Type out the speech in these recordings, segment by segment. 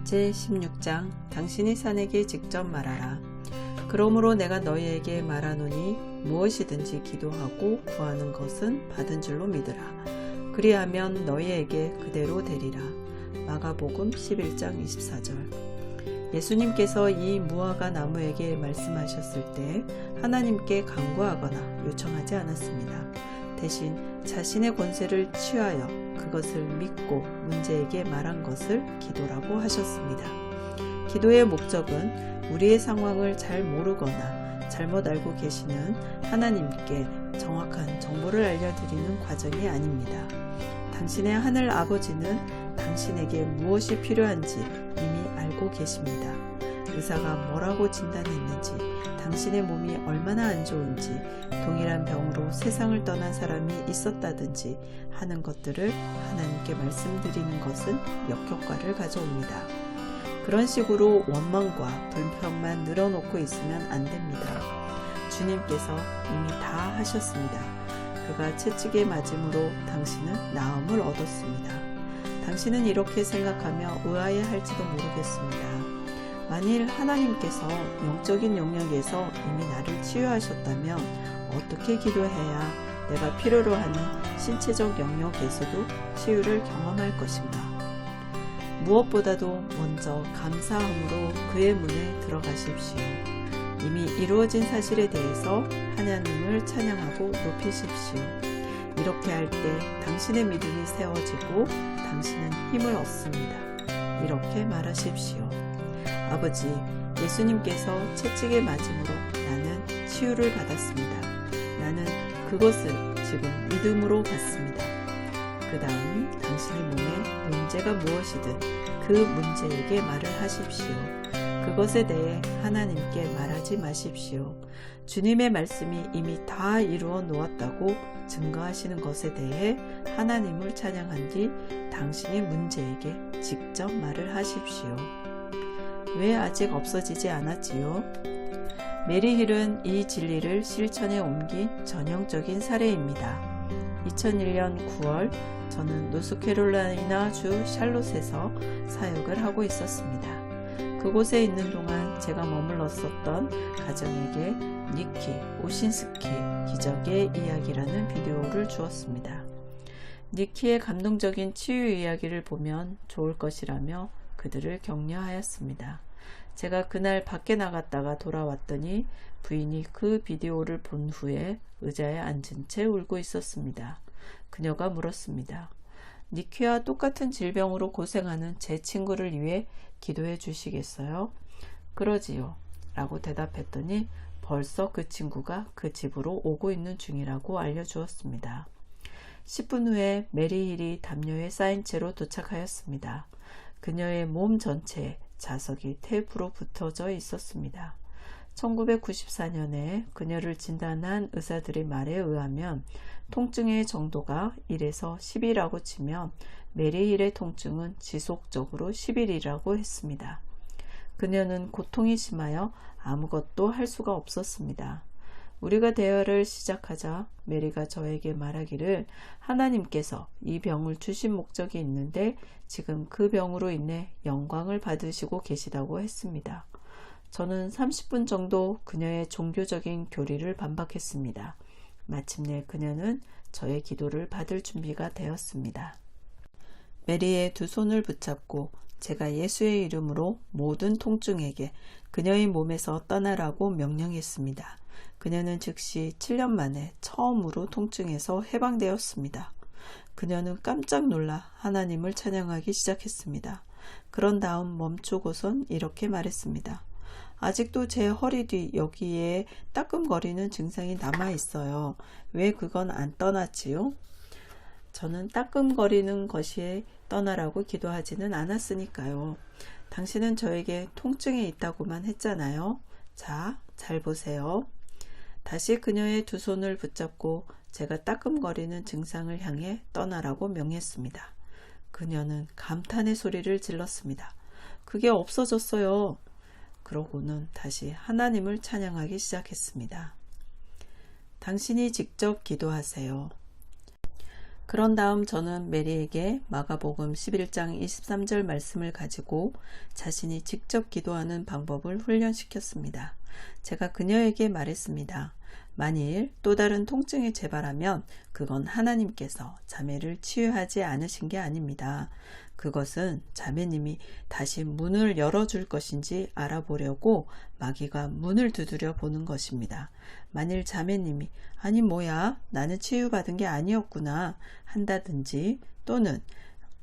제16장 당신이 산에게 직접 말하라. 그러므로 내가 너희에게 말하노니 무엇이든지 기도하고 구하는 것은 받은 줄로 믿으라. 그리하면 너희에게 그대로 되리라. 마가복음 11장 24절. 예수님께서 이 무화과 나무에게 말씀하셨을 때 하나님께 간구하거나 요청하지 않았습니다. 대신 자신의 권세를 취하여 그것을 믿고 문제에게 말한 것을 기도라고 하셨습니다. 기도의 목적은 우리의 상황을 잘 모르거나 잘못 알고 계시는 하나님께 정확한 정보를 알려드리는 과정이 아닙니다. 당신의 하늘 아버지는 당신에게 무엇이 필요한지 이미 알고 계십니다. 의사가 뭐라고 진단했는지, 당신의 몸이 얼마나 안 좋은지, 동일한 병으로 세상을 떠난 사람이 있었다든지 하는 것들을 하나님께 말씀드리는 것은 역효과를 가져옵니다. 그런 식으로 원망과 불평만 늘어놓고 있으면 안 됩니다. 주님께서 이미 다 하셨습니다. 그가 채찍에 맞음으로 당신은 나음을 얻었습니다. 당신은 이렇게 생각하며 의아해할지도 모르겠습니다. 만일 하나님께서 영적인 영역에서 이미 나를 치유하셨다면 어떻게 기도해야 내가 필요로 하는 신체적 영역에서도 치유를 경험할 것인가? 무엇보다도 먼저 감사함으로 그의 문에 들어가십시오. 이미 이루어진 사실에 대해서 하나님을 찬양하고 높이십시오. 이렇게 할 때 당신의 믿음이 세워지고 당신은 힘을 얻습니다. 이렇게 말하십시오. 아버지, 예수님께서 채찍에 맞음으로 나는 치유를 받았습니다. 나는 그것을 지금 믿음으로 받습니다. 그 다음 당신의 몸에 문제가 무엇이든 그 문제에게 말을 하십시오. 그것에 대해 하나님께 말하지 마십시오. 주님의 말씀이 이미 다 이루어 놓았다고 증거하시는 것에 대해 하나님을 찬양한 뒤 당신의 문제에게 직접 말을 하십시오. 왜 아직 없어지지 않았지요? 메리 힐은 이 진리를 실천에 옮긴 전형적인 사례입니다. 2001년 9월 저는 노스캐롤라이나 주 샬롯에서 사역을 하고 있었습니다. 그곳에 있는 동안 제가 머물렀었던 가정에게 니키 오신스키 기적의 이야기라는 비디오를 주었습니다. 니키의 감동적인 치유 이야기를 보면 좋을 것이라며 그들을 격려하였습니다. 제가 그날 밖에 나갔다가 돌아왔더니 부인이 그 비디오를 본 후에 의자에 앉은 채 울고 있었습니다. 그녀가 물었습니다. 니키와 똑같은 질병으로 고생하는 제 친구를 위해 기도해 주시겠어요? 그러지요. 라고 대답했더니 벌써 그 친구가 그 집으로 오고 있는 중이라고 알려주었습니다. 10분 후에 메리 힐이 담요에 쌓인 채로 도착하였습니다. 그녀의 몸 전체에 자석이 테이프로 붙어져 있었습니다. 1994년에 그녀를 진단한 의사들의 말에 의하면 통증의 정도가 1에서 10이라고 치면 메리 힐의 통증은 지속적으로 10일이라고 했습니다. 그녀는 고통이 심하여 아무것도 할 수가 없었습니다. 우리가 대화를 시작하자 메리가 저에게 말하기를 하나님께서 이 병을 주신 목적이 있는데 지금 그 병으로 인해 영광을 받으시고 계시다고 했습니다. 저는 30분 정도 그녀의 종교적인 교리를 반박했습니다. 마침내 그녀는 저의 기도를 받을 준비가 되었습니다. 메리의 두 손을 붙잡고 제가 예수의 이름으로 모든 통증에게 그녀의 몸에서 떠나라고 명령했습니다. 그녀는 즉시 7년 만에 처음으로 통증에서 해방되었습니다. 그녀는 깜짝 놀라 하나님을 찬양하기 시작했습니다. 그런 다음 멈추고선 이렇게 말했습니다. 아직도 제 허리 뒤 여기에 따끔거리는 증상이 남아있어요. 왜 그건 안 떠났지요? 저는 따끔거리는 것이 떠나라고 기도하지는 않았으니까요. 당신은 저에게 통증이 있다고만 했잖아요. 자, 잘 보세요. 다시 그녀의 두 손을 붙잡고 제가 따끔거리는 증상을 향해 떠나라고 명했습니다. 그녀는 감탄의 소리를 질렀습니다. 그게 없어졌어요. 그러고는 다시 하나님을 찬양하기 시작했습니다. 당신이 직접 기도하세요. 그런 다음 저는 메리에게 마가복음 11장 23절 말씀을 가지고 자신이 직접 기도하는 방법을 훈련시켰습니다. 제가 그녀에게 말했습니다. 만일 또 다른 통증이 재발하면 그건 하나님께서 자매를 치유하지 않으신 게 아닙니다. 그것은 자매님이 다시 문을 열어줄 것인지 알아보려고 마귀가 문을 두드려 보는 것입니다. 만일 자매님이 아니 뭐야 나는 치유받은 게 아니었구나 한다든지 또는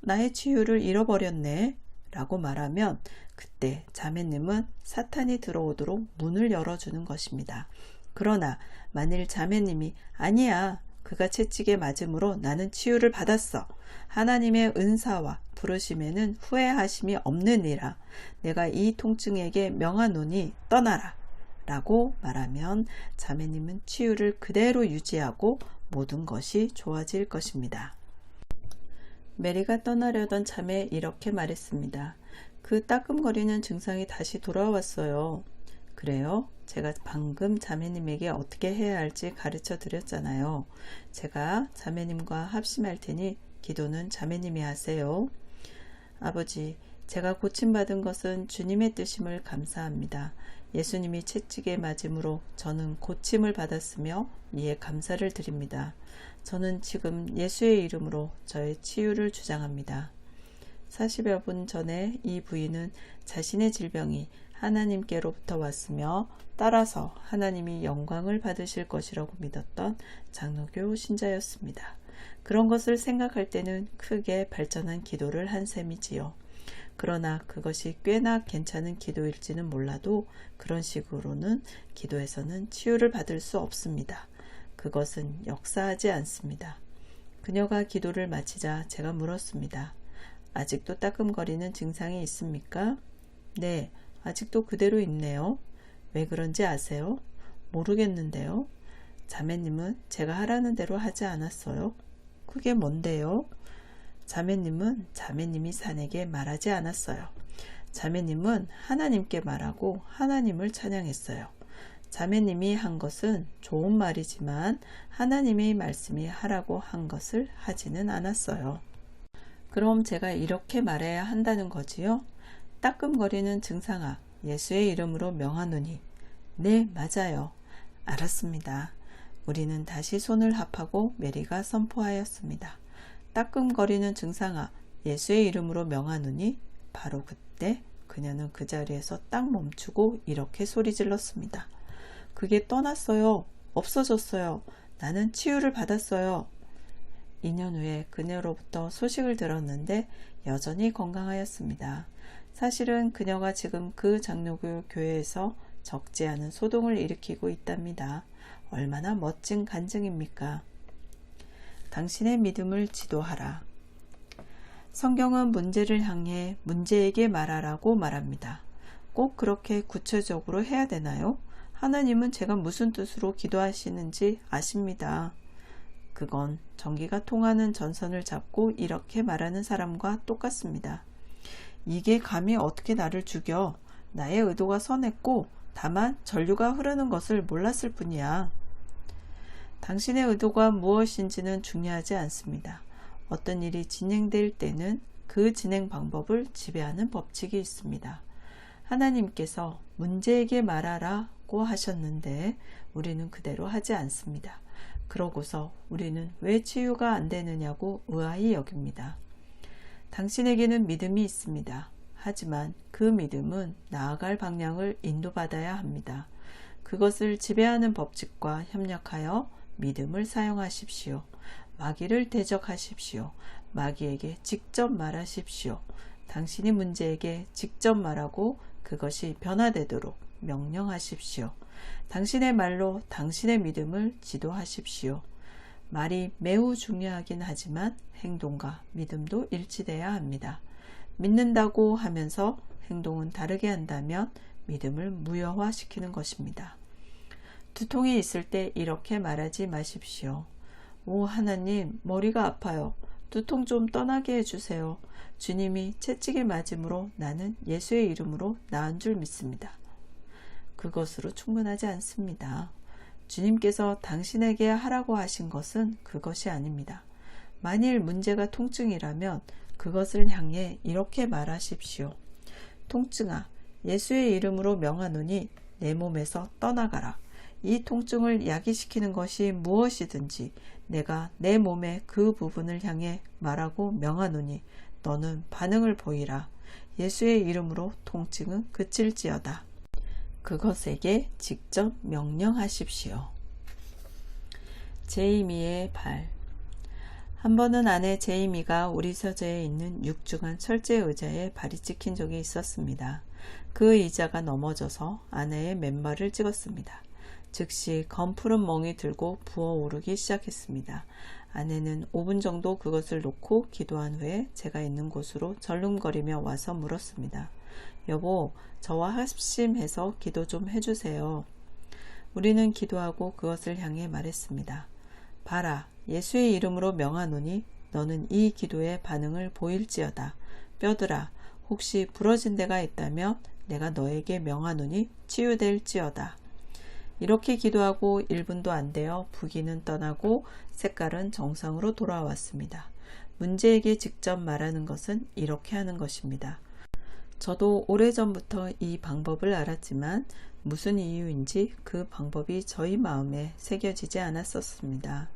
나의 치유를 잃어버렸네 라고 말하면 그때 자매님은 사탄이 들어오도록 문을 열어주는 것입니다. 그러나 만일 자매님이 아니야 그가 채찍에 맞음으로 나는 치유를 받았어. 하나님의 은사와 부르심에는 후회하심이 없느니라. 내가 이 통증에게 명하노니 떠나라. 라고 말하면 자매님은 치유를 그대로 유지하고 모든 것이 좋아질 것입니다. 메리가 떠나려던 참에 이렇게 말했습니다. 그 따끔거리는 증상이 다시 돌아왔어요. 그래요? 제가 방금 자매님에게 어떻게 해야 할지 가르쳐 드렸잖아요. 제가 자매님과 합심할 테니 기도는 자매님이 하세요. 아버지, 제가 고침받은 것은 주님의 뜻임을 감사합니다. 예수님이 채찍에 맞음으로 저는 고침을 받았으며 이에 감사를 드립니다. 저는 지금 예수의 이름으로 저의 치유를 주장합니다. 40여 분 전에 이 부인은 자신의 질병이 하나님께로부터 왔으며 따라서 하나님이 영광을 받으실 것이라고 믿었던 장로교 신자였습니다. 그런 것을 생각할 때는 크게 발전한 기도를 한 셈이지요. 그러나 그것이 꽤나 괜찮은 기도일지는 몰라도 그런 식으로는 기도에서는 치유를 받을 수 없습니다. 그것은 역사하지 않습니다. 그녀가 기도를 마치자 제가 물었습니다. 아직도 따끔거리는 증상이 있습니까? 네, 아직도 그대로 있네요. 왜 그런지 아세요? 모르겠는데요. 자매님은 제가 하라는 대로 하지 않았어요. 그게 뭔데요? 자매님은 자매님이 산에게 말하지 않았어요. 자매님은 하나님께 말하고 하나님을 찬양했어요. 자매님이 한 것은 좋은 말이지만 하나님의 말씀이 하라고 한 것을 하지는 않았어요. 그럼 제가 이렇게 말해야 한다는 거지요? 따끔거리는 증상아, 예수의 이름으로 명하노니. 네, 맞아요. 알았습니다. 우리는 다시 손을 합하고 메리가 선포하였습니다. 따끔거리는 증상아, 예수의 이름으로 명하노니. 바로 그때 그녀는 그 자리에서 딱 멈추고 이렇게 소리질렀습니다. 그게 떠났어요. 없어졌어요. 나는 치유를 받았어요. 2년 후에 그녀로부터 소식을 들었는데 여전히 건강하였습니다. 사실은 그녀가 지금 그 장로교 교회에서 적지 않은 소동을 일으키고 있답니다. 얼마나 멋진 간증입니까? 당신의 믿음을 지도하라. 성경은 문제를 향해 문제에게 말하라고 말합니다. 꼭 그렇게 구체적으로 해야 되나요? 하나님은 제가 무슨 뜻으로 기도하시는지 아십니다. 그건 전기가 통하는 전선을 잡고 이렇게 말하는 사람과 똑같습니다. 이게 감히 어떻게 나를 죽여? 나의 의도가 선했고 다만 전류가 흐르는 것을 몰랐을 뿐이야. 당신의 의도가 무엇인지는 중요하지 않습니다. 어떤 일이 진행될 때는 그 진행 방법을 지배하는 법칙이 있습니다. 하나님께서 문제에게 말하라고 하셨는데 우리는 그대로 하지 않습니다. 그러고서 우리는 왜 치유가 안 되느냐고 의아히 여깁니다. 당신에게는 믿음이 있습니다. 하지만 그 믿음은 나아갈 방향을 인도받아야 합니다. 그것을 지배하는 법칙과 협력하여 믿음을 사용하십시오. 마귀를 대적하십시오. 마귀에게 직접 말하십시오. 당신이 문제에게 직접 말하고 그것이 변화되도록 명령하십시오. 당신의 말로 당신의 믿음을 지도하십시오. 말이 매우 중요하긴 하지만 행동과 믿음도 일치돼야 합니다. 믿는다고 하면서 행동은 다르게 한다면 믿음을 무효화시키는 것입니다. 두통이 있을 때 이렇게 말하지 마십시오. 오 하나님, 머리가 아파요. 두통 좀 떠나게 해주세요. 주님이 채찍에 맞음으로 나는 예수의 이름으로 나은 줄 믿습니다. 그것으로 충분하지 않습니다. 주님께서 당신에게 하라고 하신 것은 그것이 아닙니다. 만일 문제가 통증이라면 그것을 향해 이렇게 말하십시오. 통증아, 예수의 이름으로 명하노니 내 몸에서 떠나가라. 이 통증을 야기시키는 것이 무엇이든지 내가 내 몸의 그 부분을 향해 말하고 명하노니 너는 반응을 보이라. 예수의 이름으로 통증은 그칠지어다. 그것에게 직접 명령하십시오. 제이미의 발. 한 번은 아내 제이미가 우리 서재에 있는 육중한 철제 의자에 발이 찍힌 적이 있었습니다. 그 의자가 넘어져서 아내의 맨발을 찍었습니다. 즉시 검푸른 멍이 들고 부어오르기 시작했습니다. 아내는 5분 정도 그것을 놓고 기도한 후에 제가 있는 곳으로 절름거리며 와서 물었습니다. 여보, 저와 합심해서 기도 좀 해주세요. 우리는 기도하고 그것을 향해 말했습니다. 봐라, 예수의 이름으로 명하노니 너는 이 기도의 반응을 보일지어다. 뼈들아, 혹시 부러진 데가 있다면 내가 너에게 명하노니 치유될지어다. 이렇게 기도하고 1분도 안 되어 부기는 떠나고 색깔은 정상으로 돌아왔습니다. 문제에게 직접 말하는 것은 이렇게 하는 것입니다. 저도 오래전부터 이 방법을 알았지만 무슨 이유인지 그 방법이 저희 마음에 새겨지지 않았었습니다.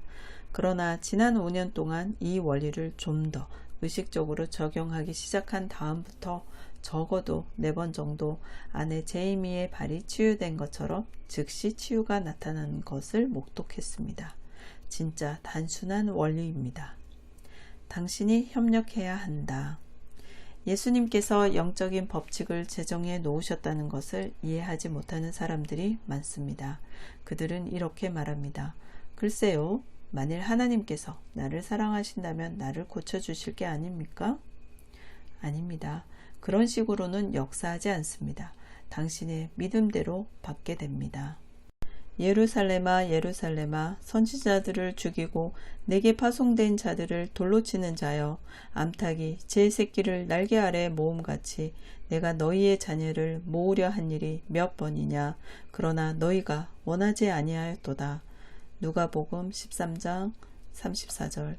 그러나 지난 5년 동안 이 원리를 좀 더 의식적으로 적용하기 시작한 다음부터 적어도 4번 정도 아내 제이미의 발이 치유된 것처럼 즉시 치유가 나타나는 것을 목독했습니다. 진짜 단순한 원리입니다. 당신이 협력해야 한다. 예수님께서 영적인 법칙을 제정해 놓으셨다는 것을 이해하지 못하는 사람들이 많습니다. 그들은 이렇게 말합니다. 글쎄요, 만일 하나님께서 나를 사랑하신다면 나를 고쳐주실 게 아닙니까? 아닙니다. 그런 식으로는 역사하지 않습니다. 당신의 믿음대로 받게 됩니다. 예루살렘아 예루살렘아 선지자들을 죽이고 내게 파송된 자들을 돌로 치는 자여 암탉이 제 새끼를 날개 아래 모음같이 내가 너희의 자녀를 모으려 한 일이 몇 번이냐. 그러나 너희가 원하지 아니하였도다. 누가복음 13장 34절.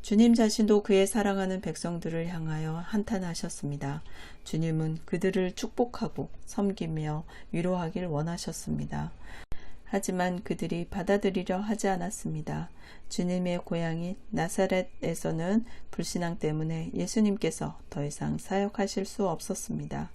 주님 자신도 그의 사랑하는 백성들을 향하여 한탄하셨습니다. 주님은 그들을 축복하고 섬기며 위로하길 원하셨습니다. 하지만 그들이 받아들이려 하지 않았습니다. 주님의 고향인 나사렛에서는 불신앙 때문에 예수님께서 더 이상 사역하실 수 없었습니다.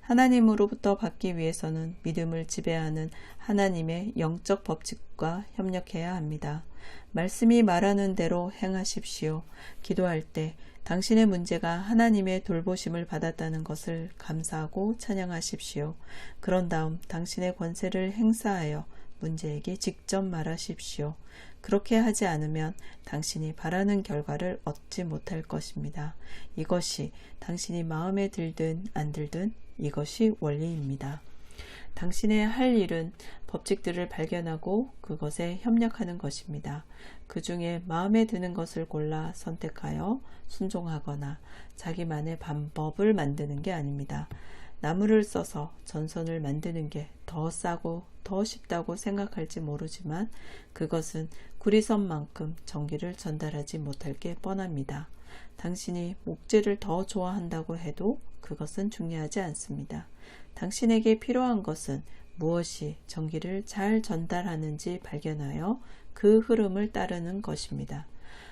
하나님으로부터 받기 위해서는 믿음을 지배하는 하나님의 영적 법칙과 협력해야 합니다. 말씀이 말하는 대로 행하십시오. 기도할 때 당신의 문제가 하나님의 돌보심을 받았다는 것을 감사하고 찬양하십시오. 그런 다음 당신의 권세를 행사하여 문제에게 직접 말하십시오. 그렇게 하지 않으면 당신이 바라는 결과를 얻지 못할 것입니다. 이것이 당신이 마음에 들든 안 들든 이것이 원리입니다. 당신의 할 일은 법칙들을 발견하고 그것에 협력하는 것입니다. 그 중에 마음에 드는 것을 골라 선택하여 순종하거나 자기만의 방법을 만드는 게 아닙니다. 나무를 써서 전선을 만드는 게 더 싸고 더 쉽다고 생각할지 모르지만 그것은 구리선만큼 전기를 전달하지 못할 게 뻔합니다. 당신이 목재를 더 좋아한다고 해도 그것은 중요하지 않습니다. 당신에게 필요한 것은 무엇이 전기를 잘 전달하는지 발견하여 그 흐름을 따르는 것입니다.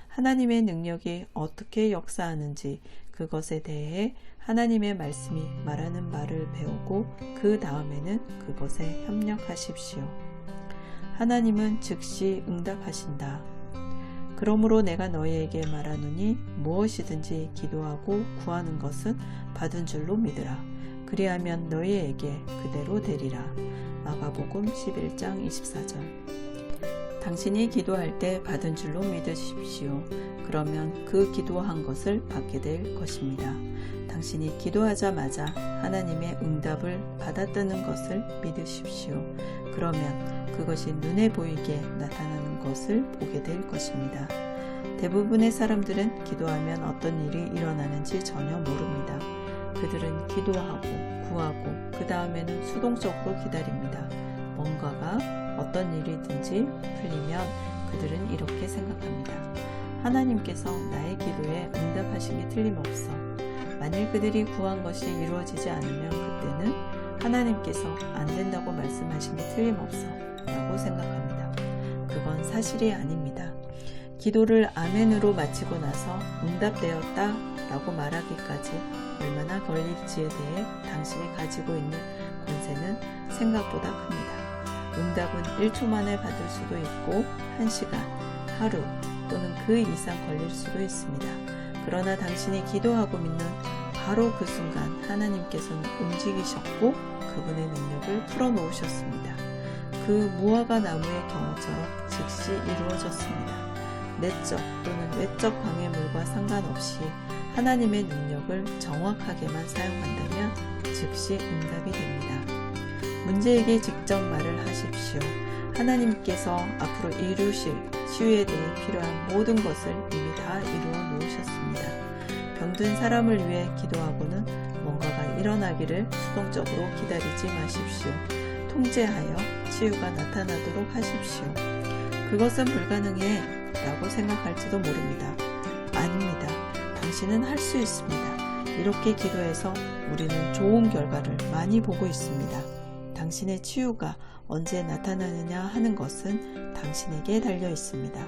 하나님의 능력이 어떻게 역사하는지 그것에 대해 하나님의 말씀이 말하는 말을 배우고 그 다음에는 그것에 협력하십시오. 하나님은 즉시 응답하신다. 그러므로 내가 너희에게 말하노니 무엇이든지 기도하고 구하는 것은 받은 줄로 믿으라. 그리하면 너희에게 그대로 되리라. 마가복음 11장 24절. 당신이 기도할 때 받은 줄로 믿으십시오. 그러면 그 기도한 것을 받게 될 것입니다. 당신이 기도하자마자 하나님의 응답을 받았다는 것을 믿으십시오. 그러면 그것이 눈에 보이게 나타나는 것을 보게 될 것입니다. 대부분의 사람들은 기도하면 어떤 일이 일어나는지 전혀 모릅니다. 그들은 기도하고 구하고 그 다음에는 수동적으로 기다립니다. 뭔가가 어떤 일이든지 풀리면 그들은 이렇게 생각합니다. 하나님께서 나의 기도에 응답하시기 틀림없어. 만일 그들이 구한 것이 이루어지지 않으면 그때는 하나님께서 안 된다고 말씀하심이 틀림없어 라고 생각합니다. 그건 사실이 아닙니다. 기도를 아멘으로 마치고 나서 응답되었다 라고 말하기까지 얼마나 걸릴지에 대해 당신이 가지고 있는 권세는 생각보다 큽니다. 응답은 1초 만에 받을 수도 있고 1시간, 하루 또는 그 이상 걸릴 수도 있습니다. 그러나 당신이 기도하고 믿는 바로 그 순간 하나님께서는 움직이셨고 그분의 능력을 풀어놓으셨습니다. 그 무화과 나무의 경우처럼 즉시 이루어졌습니다. 내적 또는 외적 방해물과 상관없이 하나님의 능력을 정확하게만 사용한다면 즉시 응답이 됩니다. 문제에게 직접 말을 하십시오. 하나님께서 앞으로 이루실 치유에 대해 필요한 모든 것을 이미 다 이루어 놓으셨습니다. 병든 사람을 위해 기도하고는 뭔가가 일어나기를 수동적으로 기다리지 마십시오. 통제하여 치유가 나타나도록 하십시오. 그것은 불가능해 라고 생각할지도 모릅니다. 아닙니다. 당신은 할 수 있습니다. 이렇게 기도해서 우리는 좋은 결과를 많이 보고 있습니다. 당신의 치유가 언제 나타나느냐 하는 것은 당신에게 달려 있습니다.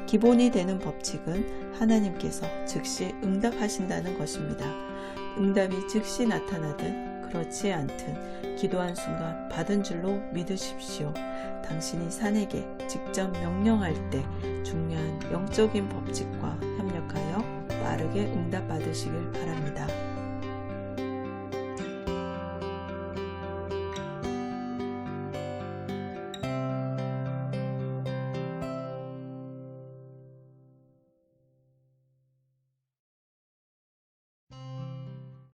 기본이 되는 법칙은 하나님께서 즉시 응답하신다는 것입니다. 응답이 즉시 나타나든 그렇지 않든 기도한 순간 받은 줄로 믿으십시오. 당신이 산에게 직접 명령할 때 중요한 영적인 법칙과 협력하여 빠르게 응답받으시길 바랍니다.